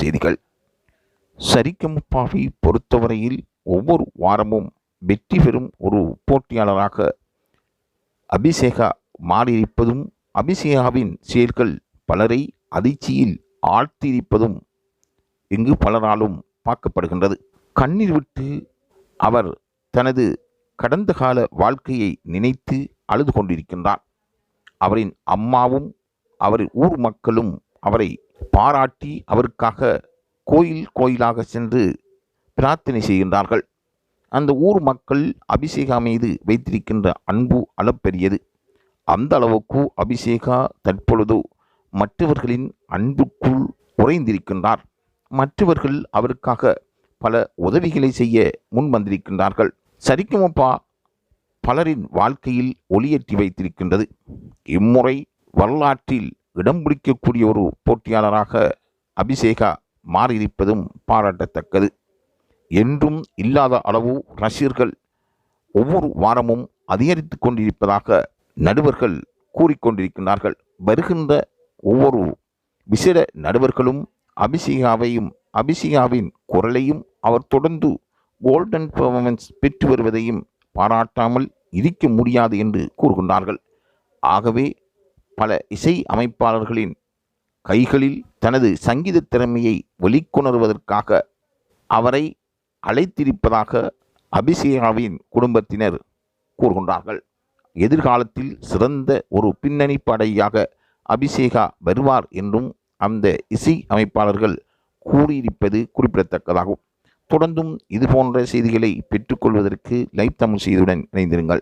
செய்திகள். சரிகமபாவை பொறுத்தவரையில் ஒவ்வொரு வாரமும் வெற்றி பெறும் ஒரு போட்டியாளராக அபிஷேகா மாறியிருப்பதும், அபிஷேகாவின் செயல்கள் பலரை அதிர்ச்சியில் ஆழ்த்தியிருப்பதும் இங்கு பலராலும் பார்க்கப்படுகின்றது. கண்ணீர் விட்டு அவர் தனது கடந்த கால வாழ்க்கையை நினைத்து அழுது கொண்டிருக்கின்றார். அவரின் அம்மாவும் அவரின் ஊர் மக்களும் அவரை பாராட்டி அவருக்காக கோயில் கோயிலாக சென்று பிரார்த்தனை செய்கின்றார்கள். அந்த ஊர் மக்கள் அபிஷேகா மீது வைத்திருக்கின்ற அன்பு அளப்பெரியது. அந்த அளவுக்கு அபிஷேகா தற்பொழுது மற்றவர்களின் அன்புக்குள் உறைந்திருக்கின்றார். மற்றவர்கள் அவருக்காக பல உதவிகளை செய்ய முன் வந்திருக்கின்றார்கள். சரிகமபா பலரின் வாழ்க்கையில் ஒளியேற்றி வைத்திருக்கின்றது. இம்முறை வரலாற்றில் இடம் பிடிக்கக்கூடிய ஒரு போட்டியாளராக அபிஷேகா மாறியிருப்பதும் பாராட்டத்தக்கது. என்றும் இல்லாத அளவு ரசிகர்கள் ஒவ்வொரு வாரமும் அதிகரித்து கொண்டிருப்பதாக நடுவர்கள் கூறிக்கொண்டிருக்கின்றார்கள். வருகின்ற ஒவ்வொரு விசேட நடுவர்களும் அபிஷேகாவையும் அபிஷேகாவின் குரலையும் அவர் தொடர்ந்து கோல்டன் பெர்ஃபார்மன்ஸ் பெற்று வருவதையும் பாராட்டாமல் இருக்க முடியாது என்று கூறுகின்றார்கள். ஆகவே பல இசை அமைப்பாளர்களின் கைகளில் தனது சங்கீத திறமையை வெளிக்கொணர்வதற்காக அவரை அழைத்திருப்பதாக அபிஷேகாவின் குடும்பத்தினர் கூறுகின்றார்கள். எதிர்காலத்தில் சிறந்த ஒரு பின்னணி பாடகியாக அபிஷேகா வருவார் என்றும் அந்த இசை அமைப்பாளர்கள் கூறியிருப்பது குறிப்பிடத்தக்கதாகும். தொடர்ந்தும் இதுபோன்ற செய்திகளை பெற்றுக்கொள்வதற்கு லைவ் தமிழ் செய்தியுடன் இணைந்திருங்கள்.